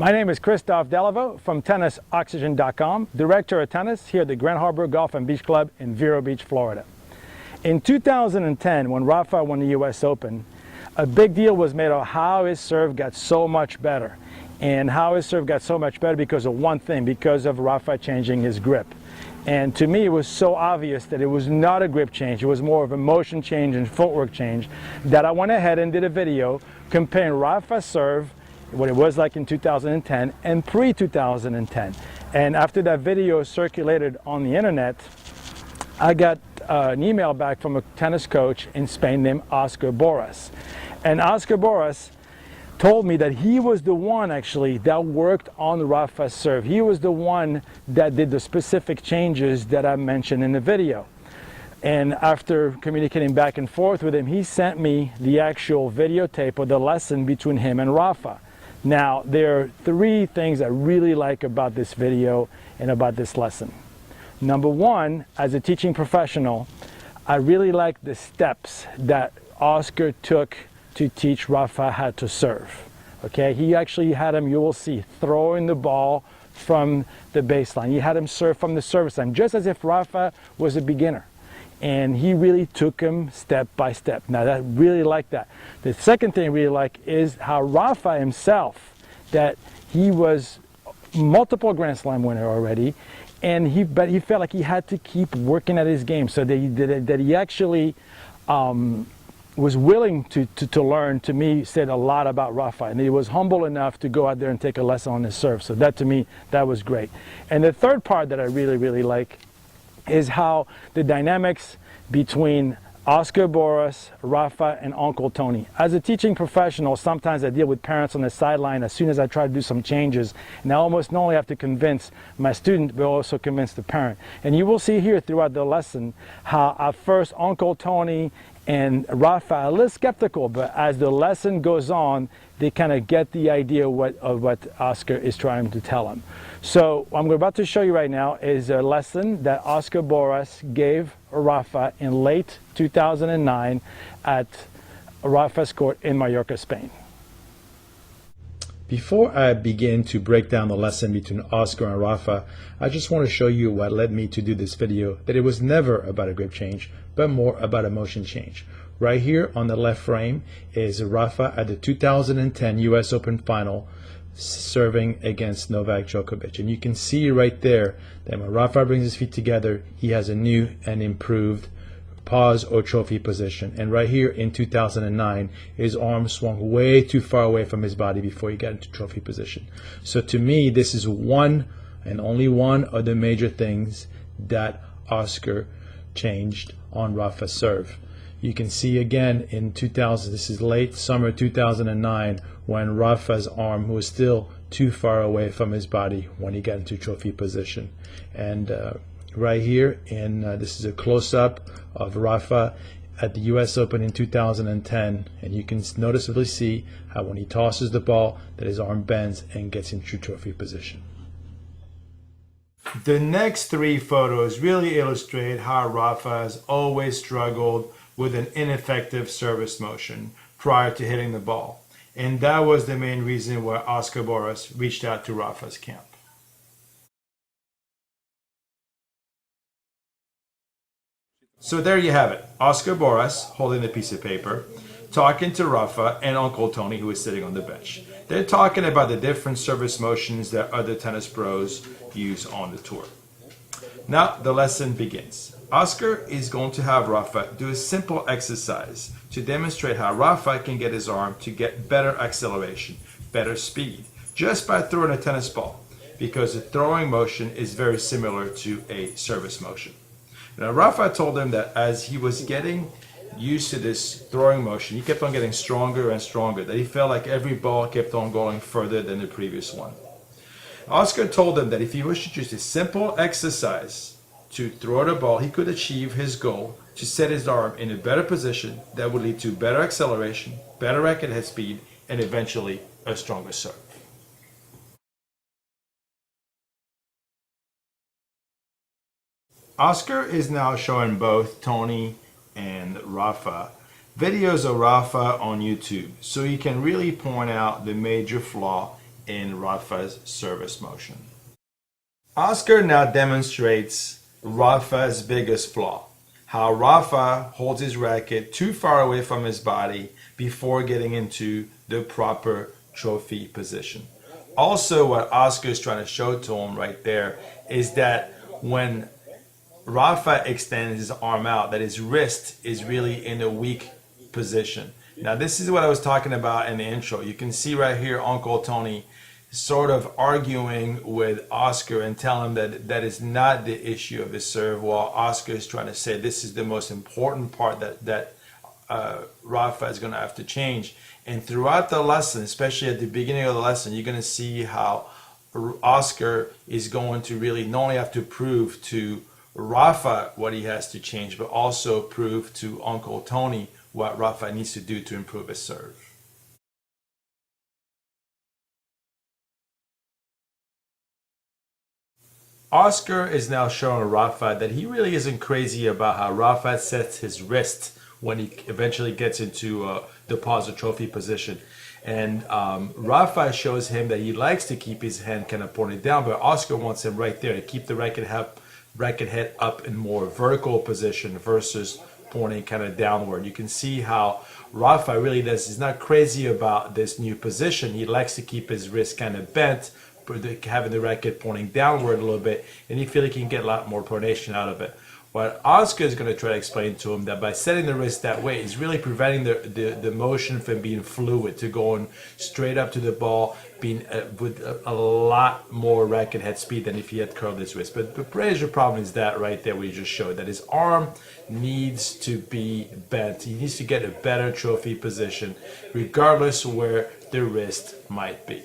My name is Christoph Delaveau from TennisOxygen.com, Director of Tennis here at the Grand Harbor Golf and Beach Club in Vero Beach, Florida. In 2010, when Rafa won the US Open, a big deal was made of how his serve got so much better. And how his serve got so much better because of one thing, because of Rafa changing his grip. And to me, it was so obvious that it was not a grip change, it was more of a motion change and footwork change, that I went ahead and did a video comparing Rafa's serve, what it was like in 2010 and pre-2010. And after that video circulated on the internet, I got an email back from a tennis coach in Spain named Oscar Boras. And Oscar Boras told me that he was the one actually that worked on Rafa's serve. He was the one that did the specific changes that I mentioned in the video. And after communicating back and forth with him, he sent me the actual videotape of the lesson between him and Rafa. Now, there are three things I really like about this video and about this lesson. Number one, as a teaching professional, I really like the steps that Oscar took to teach Rafa how to serve. Okay, he actually had him, you will see, throwing the ball from the baseline. He had him serve from the service line, just as if Rafa was a beginner. And he really took him step by step. Now, I really like that. The second thing I really like is how Rafa himself, that he was multiple Grand Slam winner already, and but he felt like he had to keep working at his game, so that he actually was willing to learn. To me, said a lot about Rafa, and he was humble enough to go out there and take a lesson on his serve. So that, to me, that was great. And the third part that I really like is how the dynamics between Oscar Boras, Rafa, and Uncle Tony. As a teaching professional, sometimes I deal with parents on the sideline as soon as I try to do some changes, and I almost not only have to convince my student, but also convince the parent. And you will see here throughout the lesson how at first Uncle Tony and Rafa are a little skeptical, but as the lesson goes on, they kind of get the idea of what Oscar is trying to tell them. So what I'm about to show you right now is a lesson that Oscar Boras gave Rafa in late 2009 at Rafa's court in Mallorca, Spain. Before I begin to break down the lesson between Oscar and Rafa, I just want to show you what led me to do this video, that it was never about a grip change, but more about a motion change. Right here on the left frame is Rafa at the 2010 US Open Final serving against Novak Djokovic. And you can see right there that when Rafa brings his feet together, he has a new and improved pause or trophy position. And right here in 2009, his arm swung way too far away from his body before he got into trophy position. So to me, this is one and only one of the major things that Oscar changed on Rafa's serve. You can see again in 2000, this is late summer 2009, when Rafa's arm was still too far away from his body when he got into trophy position. And right here, this is a close-up of Rafa at the US Open in 2010, and you can noticeably see how when he tosses the ball that his arm bends and gets into trophy position. The next three photos really illustrate how Rafa has always struggled with an ineffective service motion prior to hitting the ball. And that was the main reason why Oscar Boras reached out to Rafa's camp. So there you have it. Oscar Boras holding the piece of paper, talking to Rafa and Uncle Tony, who is sitting on the bench. They're talking about the different service motions that other tennis pros use on the tour. Now the lesson begins. Oscar is going to have Rafa do a simple exercise to demonstrate how Rafa can get his arm to get better acceleration, better speed, just by throwing a tennis ball, because the throwing motion is very similar to a service motion. Now Rafa told him that as he was getting used to this throwing motion, he kept on getting stronger and stronger, that he felt like every ball kept on going further than the previous one. Oscar told him that if he was to just a simple exercise to throw the ball, he could achieve his goal to set his arm in a better position that would lead to better acceleration, better racket head speed, and eventually a stronger serve. Oscar is now showing both Tony and Rafa videos of Rafa on YouTube, so he can really point out the major flaw in Rafa's service motion. Oscar now demonstrates Rafa's biggest flaw. How Rafa holds his racket too far away from his body before getting into the proper trophy position. Also, what Oscar is trying to show to him right there is that when Rafa extends his arm out, that his wrist is really in a weak position. Now, this is what I was talking about in the intro. You can see right here Uncle Tony sort of arguing with Oscar and telling him that that is not the issue of his serve, while Oscar is trying to say this is the most important part that Rafa is going to have to change. And throughout the lesson, especially at the beginning of the lesson, you're going to see how Oscar is going to really not only have to prove to Rafa what he has to change, but also prove to Uncle Tony what Rafa needs to do to improve his serve. Oscar is now showing Rafa that he really isn't crazy about how Rafa sets his wrist when he eventually gets into the deposit trophy position. And Rafa shows him that he likes to keep his hand kind of pointed down, but Oscar wants him right there to keep the racket head up in more vertical position versus pointing kind of downward. You can see how Rafa really does. He's not crazy about this new position. He likes to keep his wrist kind of bent, having the racket pointing downward a little bit, and he feels like he can get a lot more pronation out of it. What Oscar is going to try to explain to him that by setting the wrist that way, he's really preventing the motion from being fluid, to going straight up to the ball, being with a lot more racket head speed than if he had curled his wrist. But the major problem is that right there, we just showed that his arm needs to be bent. He needs to get a better trophy position, regardless of where the wrist might be.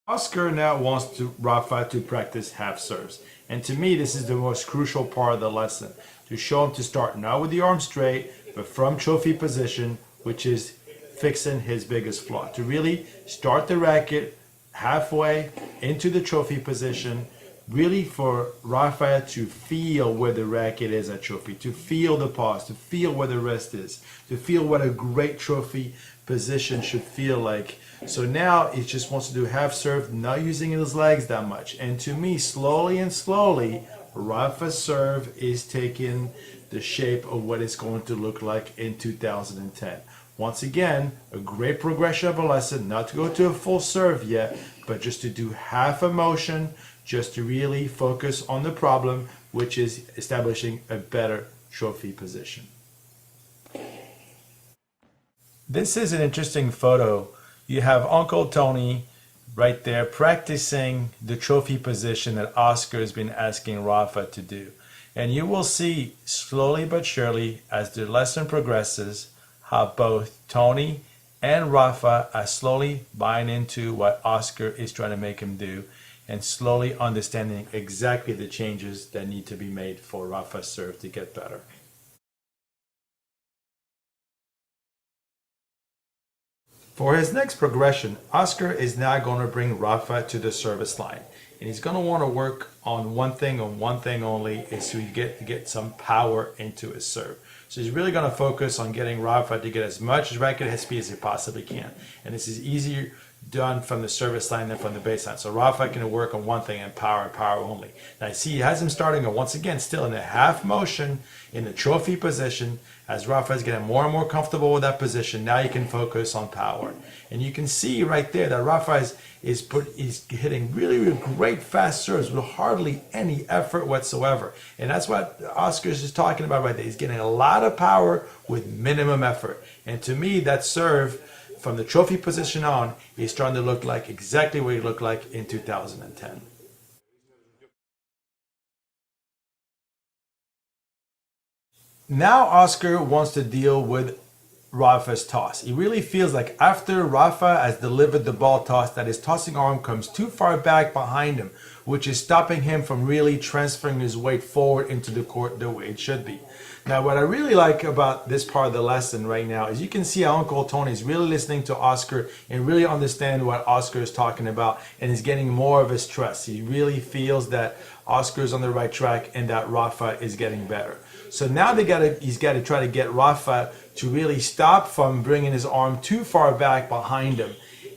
Oscar now wants Rafa to practice half serves. And to me, this is the most crucial part of the lesson. To show him to start not with the arm straight, but from trophy position, which is fixing his biggest flaw. To really start the racket halfway into the trophy position, really for Rafa to feel where the racket is at trophy, to feel the pause, to feel where the wrist is, to feel what a great trophy position should feel like. So now he just wants to do half serve, not using his legs that much. And to me, slowly and slowly, Rafa's serve is taking the shape of what it's going to look like in 2010. Once again, a great progression of a lesson, not to go to a full serve yet, but just to do half a motion, just to really focus on the problem, which is establishing a better trophy position. This is an interesting photo. You have Uncle Tony right there practicing the trophy position that Oscar has been asking Rafa to do. And you will see slowly but surely as the lesson progresses how both Tony and Rafa are slowly buying into what Oscar is trying to make him do and slowly understanding exactly the changes that need to be made for Rafa's serve to get better. For his next progression, Oscar is now going to bring Rafa to the service line. And he's going to want to work on one thing only, is to get some power into his serve. So he's really going to focus on getting Rafa to get as much racket head speed as he possibly can. And this is easier done from the service line than from the baseline. So Rafa can work on one thing and power only. Now you see he has him starting once again still in a half motion in the trophy position. As Rafa is getting more and more comfortable with that position, now you can focus on power. And you can see right there that Rafa is hitting really great fast serves with hardly any effort whatsoever. And that's what Oscar is just talking about right there. He's getting a lot of power with minimum effort. And to me, that serve from the trophy position on is starting to look like exactly what he looked like in 2010. Now Oscar wants to deal with Rafa's toss. He really feels like after Rafa has delivered the ball toss, that his tossing arm comes too far back behind him, which is stopping him from really transferring his weight forward into the court the way it should be. Now, what I really like about this part of the lesson right now is you can see how Uncle Tony is really listening to Oscar and really understand what Oscar is talking about, and is getting more of his trust. He really feels that Oscar is on the right track and that Rafa is getting better. So now he's got to try to get Rafa to really stop from bringing his arm too far back behind him.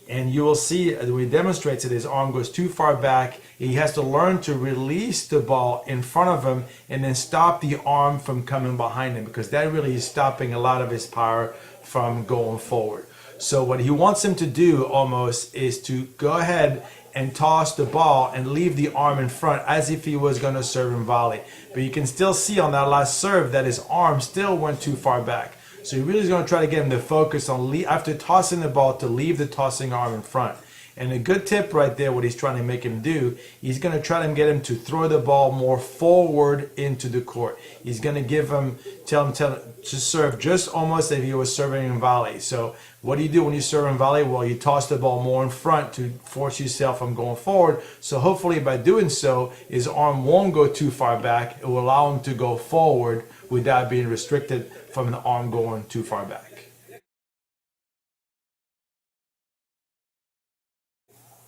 And you will see when he demonstrates that his arm goes too far back, he has to learn to release the ball in front of him and then stop the arm from coming behind him, because that really is stopping a lot of his power from going forward. So what he wants him to do almost is to go ahead and toss the ball and leave the arm in front as if he was going to serve and volley. But you can still see on that last serve that his arm still went too far back. So he really is going to try to get him to focus on, after tossing the ball, to leave the tossing arm in front. And a good tip right there, what he's trying to make him do, he's going to try to get him to throw the ball more forward into the court. He's going to tell him to serve just almost as if he was serving in volley. So what do you do when you serve in volley? Well, you toss the ball more in front to force yourself from going forward. So hopefully by doing so, his arm won't go too far back. It will allow him to go forward without being restricted from the arm going too far back.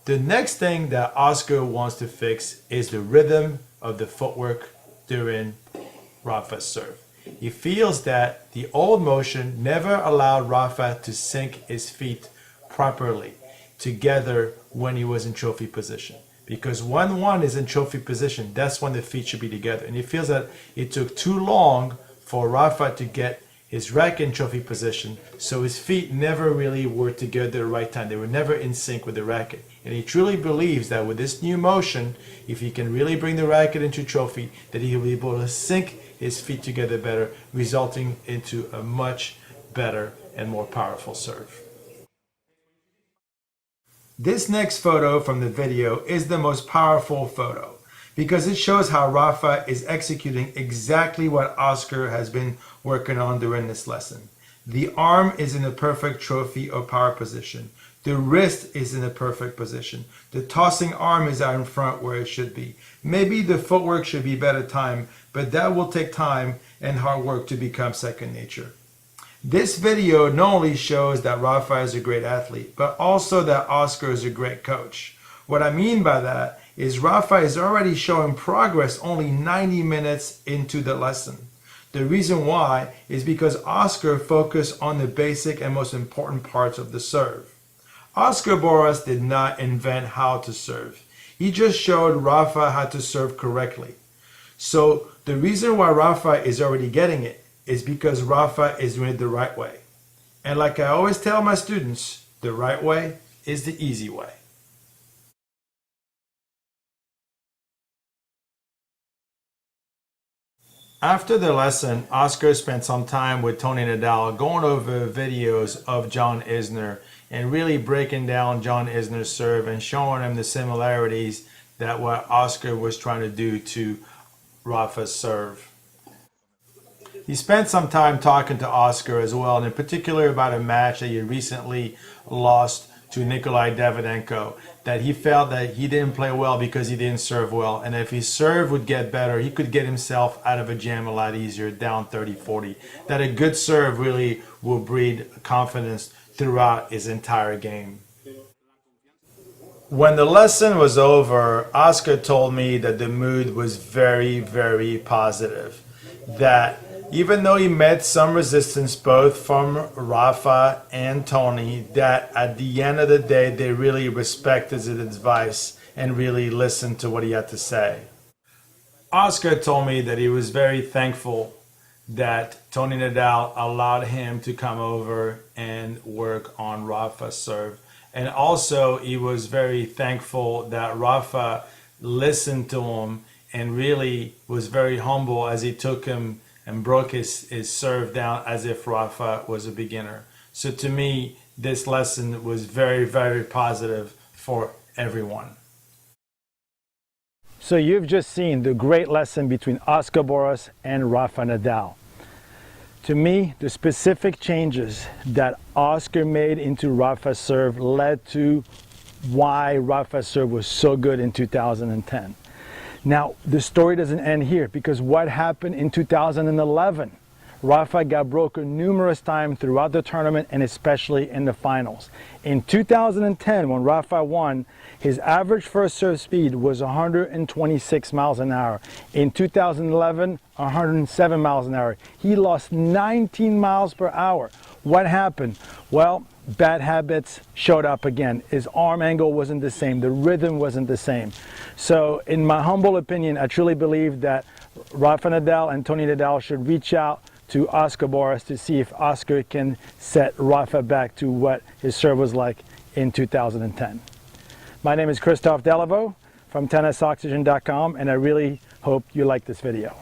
The next thing that Oscar wants to fix is the rhythm of the footwork during Rafa's serve. He feels that the old motion never allowed Rafa to sync his feet properly together when he was in trophy position. Because when one is in trophy position, that's when the feet should be together. And he feels that it took too long for Rafa to get his racket in trophy position, so his feet never really were together at the right time. They were never in sync with the racket. And he truly believes that with this new motion, if he can really bring the racket into trophy, that he will be able to sync his feet together better, resulting into a much better and more powerful serve. This next photo from the video is the most powerful photo, because it shows how Rafa is executing exactly what Oscar has been working on during this lesson. The arm is in the perfect trophy or power position. The wrist is in the perfect position. The tossing arm is out in front where it should be. Maybe the footwork should be better timed, but that will take time and hard work to become second nature. This video not only shows that Rafa is a great athlete, but also that Oscar is a great coach. What I mean by that is Rafa is already showing progress only 90 minutes into the lesson. The reason why is because Oscar focused on the basic and most important parts of the serve. Oscar Boras did not invent how to serve. He just showed Rafa how to serve correctly. So the reason why Rafa is already getting it is because Rafa is doing it the right way. And like I always tell my students, the right way is the easy way. After the lesson, Oscar spent some time with Tony Nadal going over videos of John Isner and really breaking down John Isner's serve and showing him the similarities that what Oscar was trying to do to Rafa's serve. He spent some time talking to Oscar as well, and in particular about a match that he recently lost to Nikolai Davydenko, that he felt that he didn't play well because he didn't serve well, and if his serve would get better, he could get himself out of a jam a lot easier, down 30-40. That a good serve really will breed confidence throughout his entire game. When the lesson was over, Oscar told me that the mood was very, very positive. That even though he met some resistance both from Rafa and Tony, that at the end of the day, they really respected his advice and really listened to what he had to say. Oscar told me that he was very thankful that Tony Nadal allowed him to come over and work on Rafa's serve. And also, he was very thankful that Rafa listened to him and really was very humble as he took him and broke his serve down as if Rafa was a beginner. So to me, this lesson was very, very positive for everyone. So you've just seen the great lesson between Oscar Boras and Rafa Nadal. To me, the specific changes that Oscar made into Rafa's serve led to why Rafa's serve was so good in 2010. Now, the story doesn't end here, because what happened in 2011? Rafa got broken numerous times throughout the tournament and especially in the finals. In 2010, when Rafa won, his average first serve speed was 126 miles an hour. In 2011, 107 miles an hour. He lost 19 miles per hour. What happened? Well, bad habits showed up again. His arm angle wasn't the same. The rhythm wasn't the same. So in my humble opinion, I truly believe that Rafa Nadal and Tony Nadal should reach out to Oscar Boras to see if Oscar can set Rafa back to what his serve was like in 2010. My name is Christophe Delaveau from TennisOxygen.com, and I really hope you like this video.